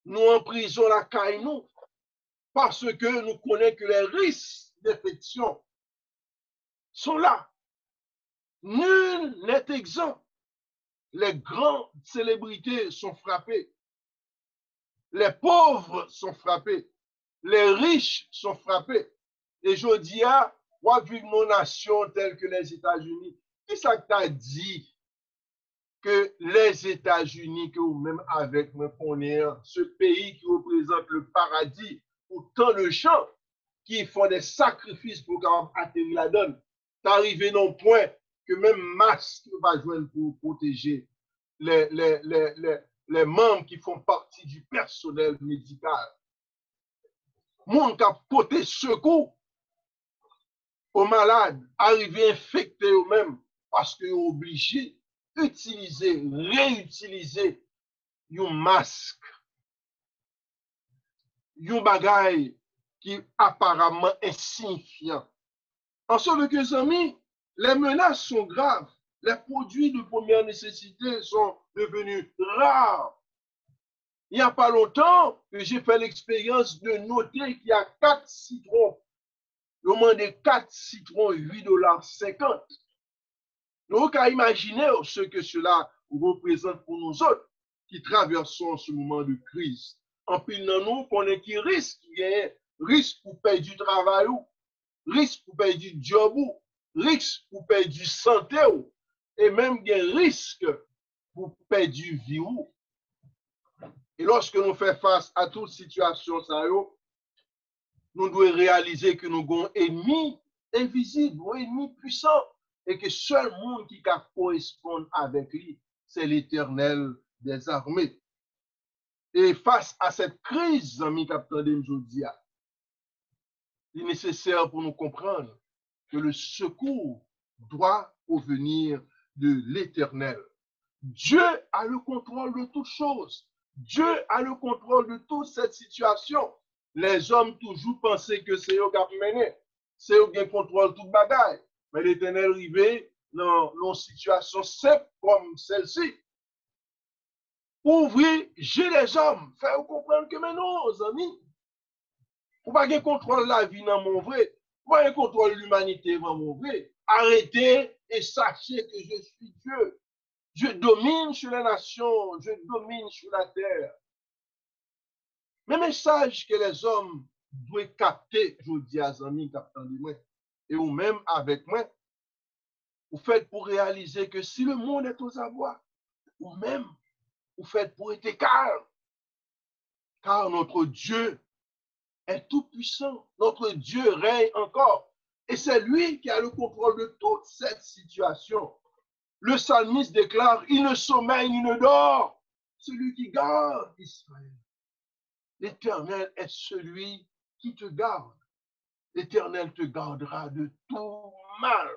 nous en prison la caille nous, parce que nous connaissons que les risques d'infection sont là. Nul n'est exempt. Les grandes célébrités sont frappées. Les pauvres sont frappés. Les riches sont frappés. Et je dis à, moi, vu nos nations telles que les États-Unis, qui ça t'a dit que les États-Unis, que vous-même avec moi connaissez, ce pays qui représente le paradis pour tant de gens qui font des sacrifices pour atterrir la donne, t'arriver non point que même masque va joindre pour protéger les membres qui font partie du personnel médical. Moun qui a porté secours aux malades, arrivé infectés eux-mêmes parce qu'ils sont obligés d'utiliser, réutiliser un masque, un bagage qui apparemment insignifiant. En sorte que, amis, les menaces sont graves. Les produits de première nécessité sont devenus rares. Il n'y a pas longtemps que j'ai fait l'expérience de noter qu'il y a 4 citrons. Au moins de 4 citrons, $8,50. Donc, à imaginer ce que cela représente pour nous autres qui traversons ce moment de crise. En pile, nous, qu'on est qui risque pour perdre du travail, risque pour perdre du job, risque pour perdre du santé, et même des risques pour perdre du vie. Et lorsque nous faisons face à toute situation, nous devons réaliser que nous avons un ennemi invisible, un ennemi puissant, et que seul monde qui correspond avec lui, c'est l'Éternel des armées. Et face à cette crise, amis capitaine de Mjoudia, il est nécessaire pour nous comprendre que le secours doit provenir de l'Éternel. Dieu a le contrôle de toutes choses. Dieu a le contrôle de toute cette situation. Les hommes toujours pensaient que c'est eux qui ont mené. C'est eux qui contrôlent toute bagaille. Mais l'Éternel arrivé dans une situation simple comme celle-ci. Ouvrir, j'ai les hommes. Faire comprendre que mais non, amis. Vous n'avez pas contrôle la vie dans mon vrai. Vous n'avez pas contrôle l'humanité dans mon vrai. Arrêtez et sachez que je suis Dieu. Je domine sur les nations, je domine sur la terre. Mais le message que les hommes doivent capter, je vous dis à amis, captant de moi, et ou même avec moi, vous faites pour réaliser que si le monde est aux abois, ou même vous faites pour être calme, car notre Dieu est tout puissant, notre Dieu règne encore, et c'est lui qui a le contrôle de toute cette situation. Le psalmiste déclare, il ne sommeille ni ne dort, celui qui garde Israël. L'Éternel est celui qui te garde. L'Éternel te gardera de tout mal.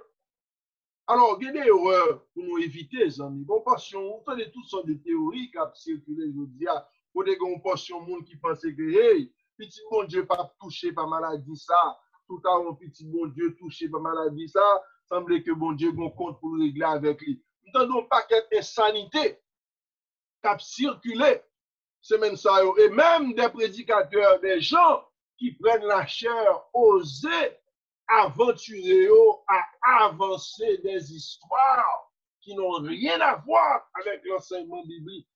Alors, il y a des erreurs pour nous éviter, les amis. Bon, passion, vous faites toutes sortes de théories qui ont circulé aujourd'hui. Pour des gens passion, monde qui pensent que, hey, petit bon Dieu pas touché par maladie, ça. Tout à l'heure, petit bon Dieu touché par maladie, ça. Semblait que bon Dieu a un compte pour régler avec lui. Nous n'avons pas qu'une insanité qui a circulé. Semaine ça, et même des prédicateurs, des gens qui prennent la chair, oser aventurer à avancer des histoires qui n'ont rien à voir avec l'enseignement biblique.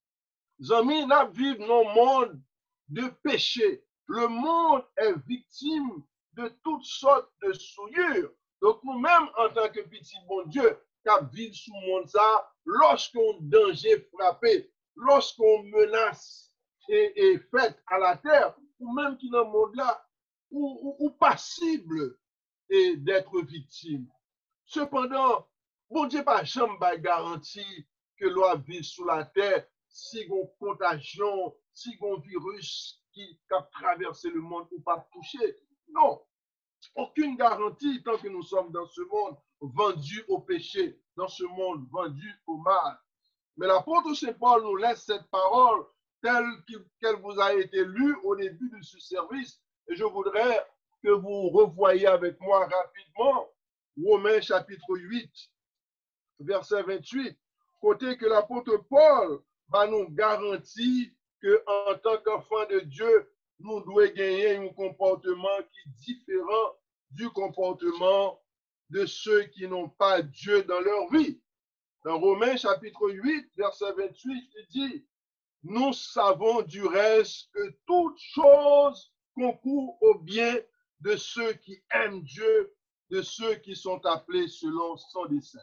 Amis, nous vivons dans un monde de péché. Le monde est victime de toutes sortes de souillures. Donc nous-mêmes, en tant que petit bon Dieu, qui vivons sous le monde ça, lorsqu'on danger frappé, lorsqu'on menace et fait à la terre, ou même qui dans le monde-là, ou passible d'être victime. Cependant, bon Dieu pas jamais garanti que l'on vit sous la terre si une contagion, si un virus qui a traversé le monde ou pas touché. Non, aucune garantie tant que nous sommes dans ce monde vendu au péché, dans ce monde vendu au mal. Mais l'apôtre Saint Paul nous laisse cette parole telle qu'elle vous a été lue au début de ce service. Et je voudrais que vous revoyiez avec moi rapidement Romains chapitre 8, verset 28, côté que l'apôtre Paul va nous garantir que en tant qu'enfant de Dieu, nous devons gagner un comportement qui est différent du comportement de ceux qui n'ont pas Dieu dans leur vie. Dans Romains chapitre 8, verset 28, il dit, nous savons du reste que toute chose concourt au bien de ceux qui aiment Dieu, de ceux qui sont appelés selon son dessein.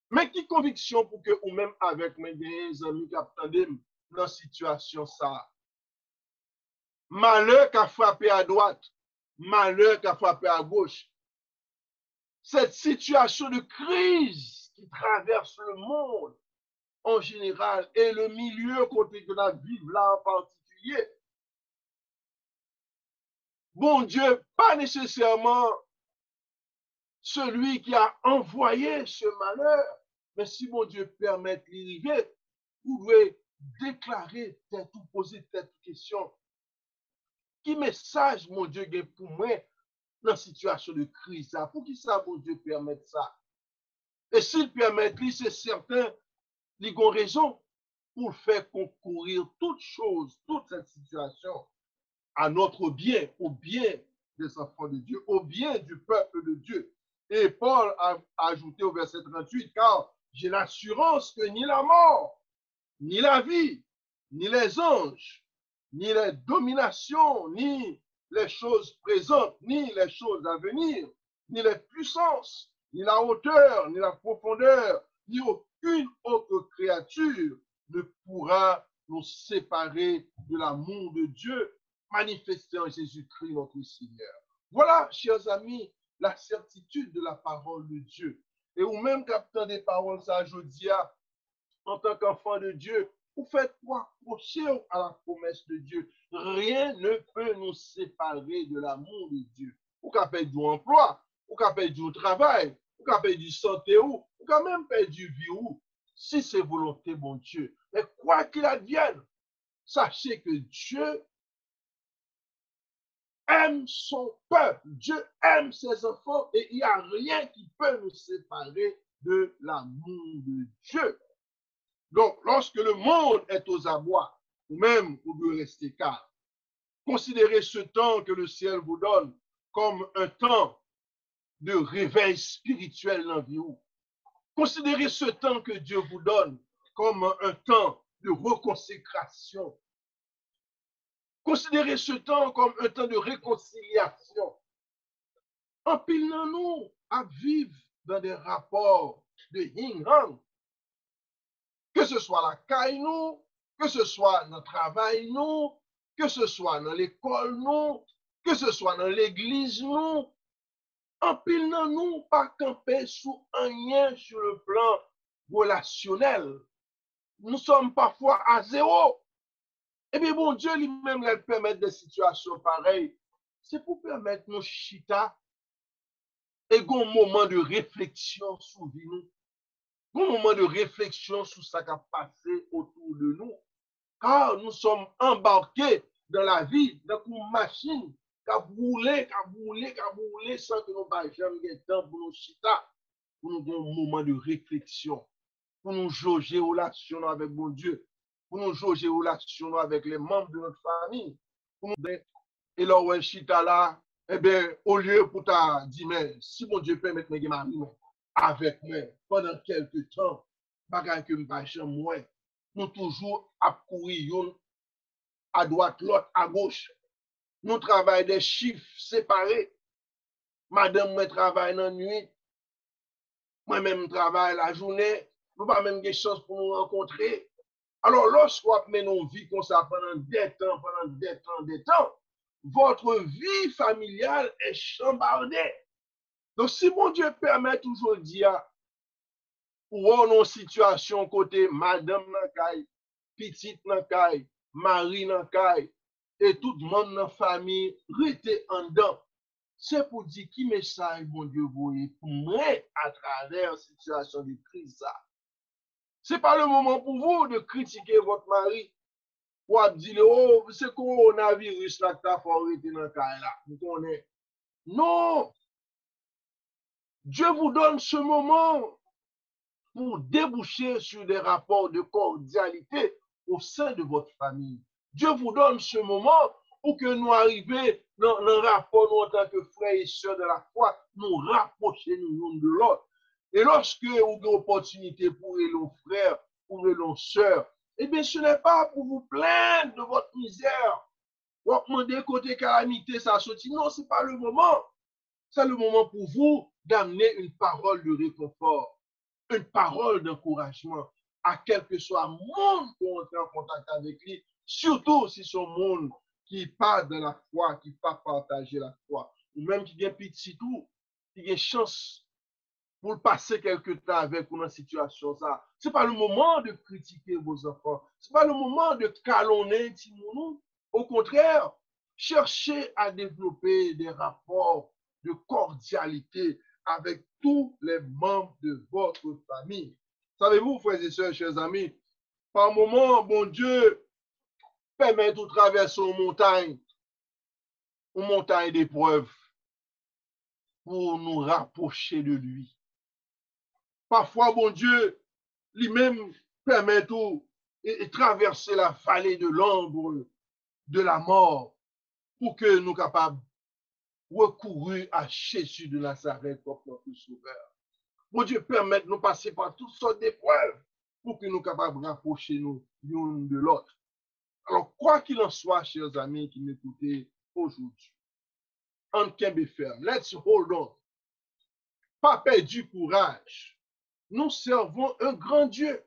Mais qui conviction pour que ou même avec mes amis qui attendent dans la situation ça. Malheur qui a frappé à droite, malheur qui a frappé à gauche. Cette situation de crise qui traverse le monde en général et le milieu côté que la vive là en particulier. Bon Dieu, pas nécessairement celui qui a envoyé ce malheur, mais si mon Dieu permet d'y arriver, vous devez déclarer, tête ou poser cette question. Qui message, mon Dieu, pour moi dans la situation de crise? Pour qui ça, mon Dieu, permette ça? Et s'il permet, c'est certain, il a raison pour faire concourir toute chose, toute cette situation à notre bien, au bien des enfants de Dieu, au bien du peuple de Dieu. Et Paul a ajouté au verset 38, car j'ai l'assurance que ni la mort, ni la vie, ni les anges, ni les dominations, ni les choses présentes, ni les choses à venir, ni les puissances, ni la hauteur, ni la profondeur, ni aucune autre créature ne pourra nous séparer de l'amour de Dieu manifesté en Jésus-Christ notre Seigneur. Voilà, chers amis, la certitude de la parole de Dieu. Et ou même captant des paroles, ça, je dis, en tant qu'enfant de Dieu, vous faites quoi? Accrocher à la promesse de Dieu. Rien ne peut nous séparer de l'amour de Dieu. Ou qu'à perdre du emploi, ou qu'à perdre du travail, ou qu'à perdre du santé, ou qu'à même perdre du vie, si c'est volonté, bon Dieu. Mais quoi qu'il advienne, sachez que Dieu aime son peuple, Dieu aime ses enfants et il n'y a rien qui peut nous séparer de l'amour de Dieu. Donc, lorsque le monde est aux abois, ou même vous devez rester calme, considérez ce temps que le ciel vous donne comme un temps de réveil spirituel dans vie. Considérez ce temps que Dieu vous donne comme un temps de reconsécration. Considérez ce temps comme un temps de réconciliation. Empilons-nous à vivre dans des rapports de yin-yang. Que ce soit la caille, nous, que ce soit dans le travail, nous, que ce soit dans l'école, nous, que ce soit dans l'église, nous, empilons-nous pas camper sous un lien sur le plan relationnel. Nous sommes parfois à zéro. Et bien, bon Dieu lui-même lui permet des situations pareilles. C'est pour permettre nos chita et un moment de réflexion sur nous. Un moment de réflexion sur ce qui a passé autour de nous. Car nous sommes embarqués dans la vie, dans une machine qui a roulé sans que nous n'ayons jamais de temps pour nous chita, pour nous donner un moment de réflexion, pour nous jauger relation avec mon Dieu, pour nous jauger relation avec les membres de notre famille. Et là, où chita là, eh bien, au lieu pour ta dire, mais si mon Dieu permet de me avec moi pendant quelques temps, bagage que je moi, nous toujours à courir à droite, l'autre à gauche. Nous travaillons des chiffres séparés. Madame, moi travaille dans la nuit. Moi-même, travaille la journée. Nous pas même des chances pour nous rencontrer. Alors, lorsqu'on met nos vies comme ça pendant des temps, votre vie familiale est chambardée. Donc, si mon Dieu permet toujours de dire, ou on a situation côté madame Nankai, petite Nankai, Marie Nankai, et tout le monde dans la famille, rester en dedans. C'est pour dire qui message, mon Dieu, vous pour moi à travers la situation de crise. Ce n'est pas le moment pour vous de critiquer votre mari. Ou de dire, oh, c'est coronavirus là que tu as fait dans le cas là. Vous connaissez. Non! Dieu vous donne ce moment pour déboucher sur des rapports de cordialité au sein de votre famille. Dieu vous donne ce moment pour que nous arrivions dans un rapport, nous, en tant que frères et sœurs de la foi, nous rapprocher l'un de l'autre. Et lorsque vous avez l'opportunité pour nos frères, pour nos sœurs, eh bien, ce n'est pas pour vous plaindre de votre misère. Vous demandez côté calamité, ça sortit. Non, ce n'est pas le moment. C'est le moment pour vous d'amener une parole de réconfort, une parole d'encouragement à quel que soit le monde pour entrer en contact avec lui, surtout si c'est un monde qui part de la foi, qui pas partager la foi, ou même qui vient petit tout, qui a chance pour passer quelque temps avec vous dans cette situation. Ce n'est pas le moment de critiquer vos enfants. Ce n'est pas le moment de calomner Timonou. Au contraire, cherchez à développer des rapports de cordialité avec tous les membres de votre famille. Savez-vous, frères et sœurs, chers amis, par moment, bon Dieu permet de traverser une montagne d'épreuves pour nous rapprocher de lui. Parfois, bon Dieu, lui-même permet de traverser la vallée de l'ombre de la mort pour que nous soyons capables de recourir à Jésus de Nazareth comme notre sauveur. Bon Dieu permet de nous passer par toutes sortes d'épreuves pour que nous soyons capables de rapprocher nous l'un de l'autre. Alors, quoi qu'il en soit, chers amis qui m'écoutez aujourd'hui, on can be firm. Let's hold on. Pas perdu courage. Nous servons un grand Dieu.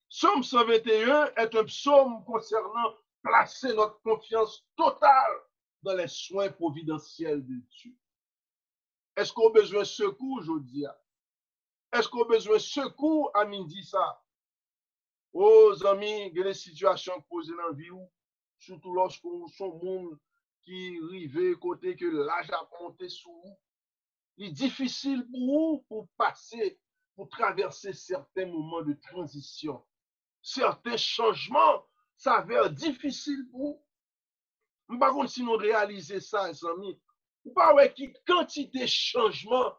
Psaume 121 est un psaume concernant placer notre confiance totale dans les soins providentiels de Dieu. Est-ce qu'on a besoin de secours aujourd'hui? Est-ce qu'on a besoin de secours à midi ça? Oh, amis, il y a des situations posées dans la vie, surtout lorsqu'on est un monde qui arrive côté que l'âge a monté sous vous. Il est difficile pour vous pour passer, pour traverser certains moments de transition. Certains changements s'avèrent difficiles pour vous. Par contre, si nous réalisons ça, les amis, vous parlez de quantité de changements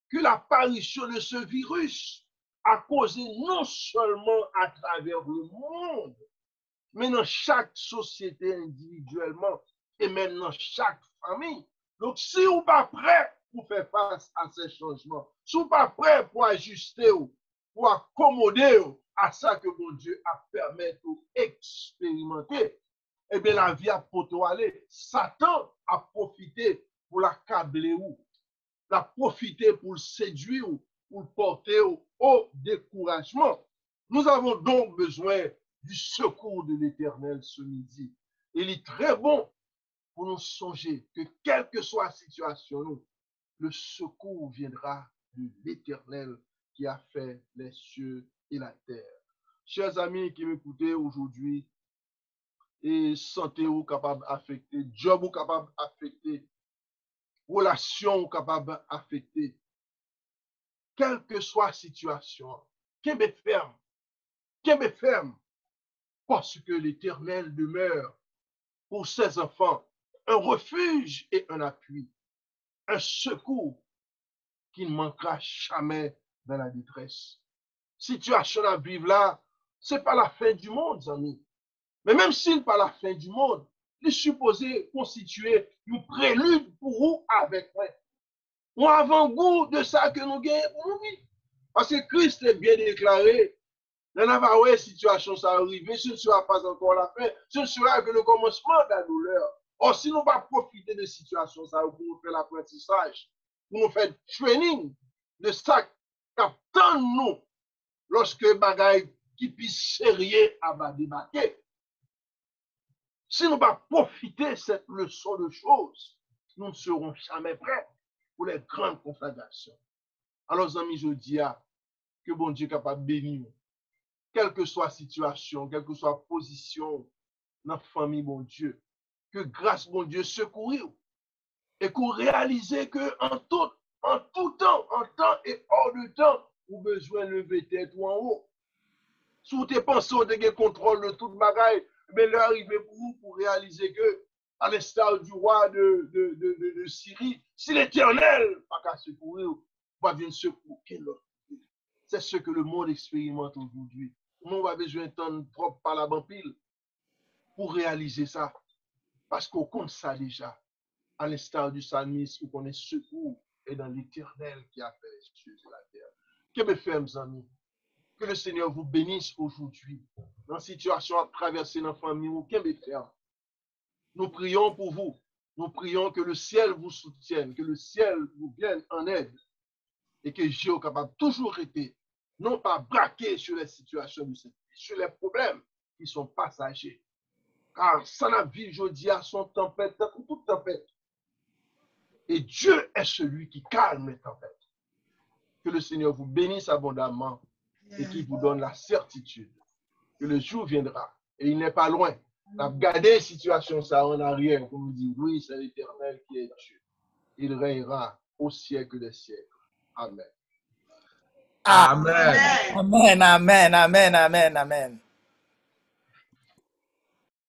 que l'apparition de ce virus a causé non seulement à travers le monde, mais dans chaque société individuellement et même dans chaque famille. Donc, si vous n'êtes pas prêt pour faire face à ces changements, si vous n'êtes pas prêt pour ajuster ou pour accommoder à ça que mon Dieu a permis d'expérimenter, eh bien, la vie a poto aller. Satan a profité pour l'accabler ou, l'a profité pour le séduire ou, pour le porter au découragement. Nous avons donc besoin du secours de l'Éternel ce midi. Il est très bon pour nous songer que quelle que soit la situation, le secours viendra de l'Éternel qui a fait les cieux et la terre. Chers amis qui m'écoutez aujourd'hui, et santé ou capable d'affecter, job ou capable d'affecter, relation ou capable d'affecter, quelle que soit la situation, qu'est-ce ferme, parce que l'Éternel demeure pour ses enfants un refuge et un appui, un secours qui ne manquera jamais dans la détresse. Situation à vivre là, ce n'est pas la fin du monde, amis. Mais même si ce n'est pas la fin du monde, il est supposé constituer une prélude pour vous avec moi. Un avant-goût de ça que nous gagnons pour nous. Parce que Christ est bien déclaré. Dans la situation ça arrive, ce ne sera pas encore la fin, ce ne sera que le commencement de la douleur. Or, si nous ne pas profiter de situation ça pour nous faire l'apprentissage, pour nous faire training de ça qu'attend nous lorsque bagaille qui puisse sérieux à débarquer. Si nous ne pas profiter de cette leçon de choses, nous ne serons jamais prêts pour les grandes conflagrations. Alors, amis, je dis que bon Dieu est capable de bénir, quelle que soit la situation, quelle que soit la position dans la famille, bon Dieu, que grâce, bon Dieu, secourir et qu'on réalise qu'en tout temps, en temps et hors de temps, vous avez besoin de lever tête ou en haut. Si vous pensez que vous avez contrôle de toute bagaille, mais l'heure arrive pour vous pour réaliser que, à l'instar du roi de Syrie, si l'Éternel n'a pas secourir, pas bien secourir. C'est ce que le monde expérimente aujourd'hui. on a besoin d'entendre propre par la pile pour réaliser ça. Parce qu'on compte ça déjà. À l'instar du psalmiste, où on est secours et dans l'Éternel qui a fait les cieux et la terre. Que me fait, mes amis? Que le Seigneur vous bénisse aujourd'hui. Dans la situation à traverser dans la famille, que me faire? Nous prions pour vous. Nous prions que le ciel vous soutienne, que le ciel vous vienne en aide et que Dieu est capable toujours été, non pas braqué sur les situations de cette vie, sur les problèmes qui sont passagers. Car ça n'a vie aujourd'hui à son tempête, toute tempête. Et Dieu est celui qui calme les tempêtes. Que le Seigneur vous bénisse abondamment et qu'il vous donne la certitude que le jour viendra et il n'est pas loin. Regardez la situation ça en arrière pour nous dire oui, c'est l'Éternel qui est Dieu. Il régnera au siècle des siècles. Amen. Amen. Amen. Amen. Amen. Amen. Amen.